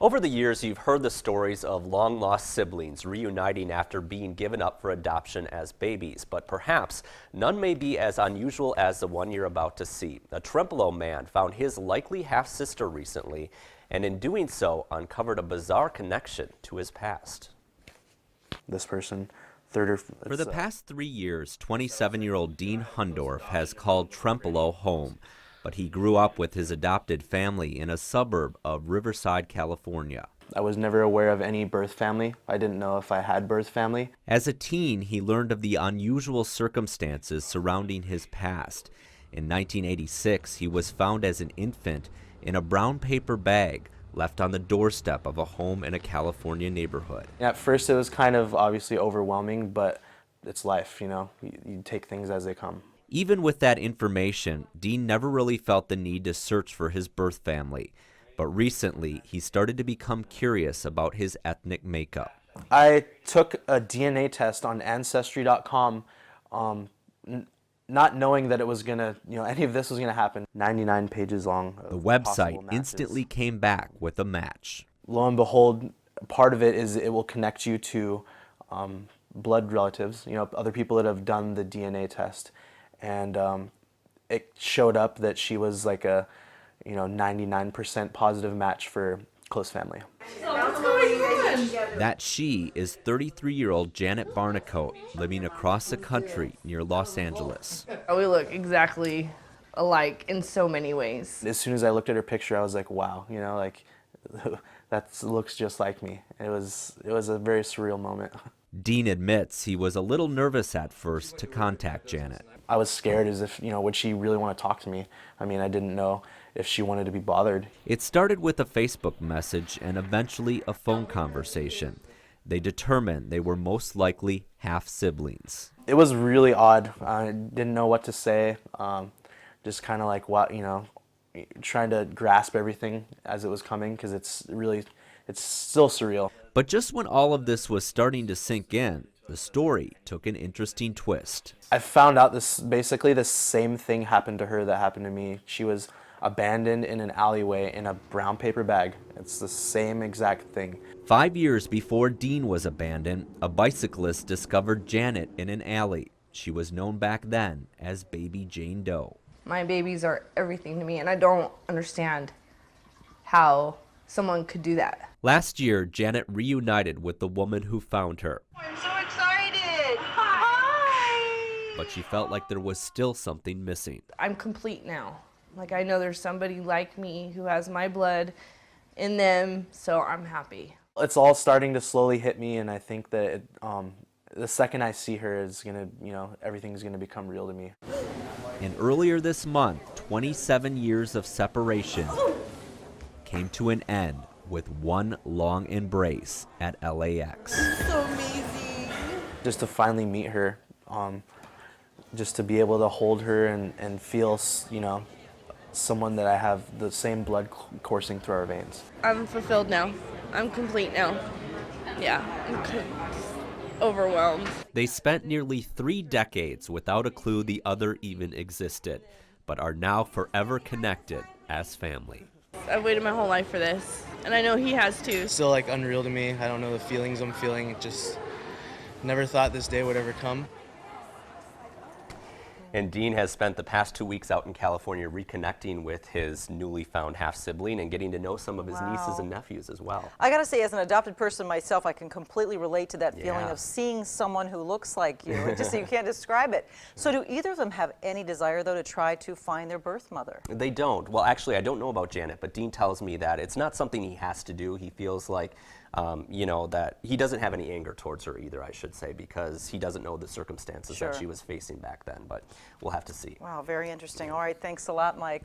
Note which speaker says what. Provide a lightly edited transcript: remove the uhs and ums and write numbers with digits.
Speaker 1: Over the years, you've heard the stories of long-lost siblings reuniting after being given up for adoption as babies, but perhaps none may be as unusual as the one you're about to see. A Trempealeau man found his likely half-sister recently, and in doing so, uncovered a bizarre connection to his past.
Speaker 2: This person, third or...
Speaker 3: For the past 3 years, 27-year-old Dean Hundorf has called Trempealeau home, but he grew up with his adopted family in a suburb of Riverside, California.
Speaker 2: I was never aware of any birth family. I didn't know if I had birth family.
Speaker 3: As a teen, he learned of the unusual circumstances surrounding his past. In 1986, he was found as an infant in a brown paper bag left on the doorstep of a home in a California neighborhood.
Speaker 2: At first it was kind of obviously overwhelming, but it's life, you know. You take things as they come.
Speaker 3: Even with that information, Dean never really felt the need to search for his birth family. But recently, he started to become curious about his ethnic makeup.
Speaker 2: I took a DNA test on Ancestry.com, not knowing that it was gonna, any of this was gonna happen. 99 pages long.
Speaker 3: The website instantly came back with a match.
Speaker 2: Lo and behold, part of it is it will connect you to blood relatives, other people that have done the DNA test. And it showed up that she was like a 99% positive match for close family.
Speaker 4: What's going on?
Speaker 3: That she is 33-year-old Janet Barnacote, living across the country near Los Angeles.
Speaker 4: We look exactly alike in so many ways.
Speaker 2: As soon as I looked at her picture, I was like, wow, that looks just like me. It was a very surreal moment.
Speaker 3: Dean admits he was a little nervous at first to contact Janet.
Speaker 2: I was scared as if, would she really want to talk to me? I mean, I didn't know if she wanted to be bothered.
Speaker 3: It started with a Facebook message and eventually a phone conversation. They determined they were most likely half-siblings.
Speaker 2: It was really odd. I didn't know what to say. Just kind of like, trying to grasp everything as it was coming, because it's still surreal.
Speaker 3: But just when all of this was starting to sink in, the story took an interesting twist.
Speaker 2: I found out basically the same thing happened to her that happened to me. She was abandoned in an alleyway in a brown paper bag. It's the same exact thing.
Speaker 3: 5 years before Dean was abandoned, a bicyclist discovered Janet in an alley. She was known back then as Baby Jane Doe.
Speaker 4: My babies are everything to me, and I don't understand how someone could do that.
Speaker 3: Last year, Janet reunited with the woman who found her.
Speaker 5: I'm so excited! Hi!
Speaker 3: But she felt like there was still something missing.
Speaker 4: I'm complete now. Like, I know there's somebody like me who has my blood in them, so I'm happy.
Speaker 2: It's all starting to slowly hit me, and I think that the second I see her is gonna, everything's gonna become real to me.
Speaker 3: And earlier this month, 27 years of separation came to an end with one long embrace at LAX.
Speaker 5: So amazing!
Speaker 2: Just to finally meet her, just to be able to hold her and feel, someone that I have the same blood coursing through our veins.
Speaker 4: I'm fulfilled now. I'm complete now. Yeah, I'm overwhelmed.
Speaker 3: They spent nearly 3 decades without a clue the other even existed, but are now forever connected as family.
Speaker 4: I've waited my whole life for this, and I know he has too.
Speaker 2: Still like unreal to me. I don't know the feelings I'm feeling. Just never thought this day would ever come.
Speaker 1: And Dean has spent the past 2 weeks out in California reconnecting with his newly found half-sibling and getting to know some of his nieces and nephews as well.
Speaker 6: I gotta say, as an adopted person myself, I can completely relate to that feeling of seeing someone who looks like you. It's just you can't describe it. So do either of them have any desire, though, to try to find their birth mother?
Speaker 1: They don't. Well, actually, I don't know about Janet, but Dean tells me that it's not something he has to do. He feels like that he doesn't have any anger towards her either, I should say, because he doesn't know the circumstances that she was facing back then, but we'll have to see.
Speaker 6: Wow, very interesting. All right, thanks a lot, Mike.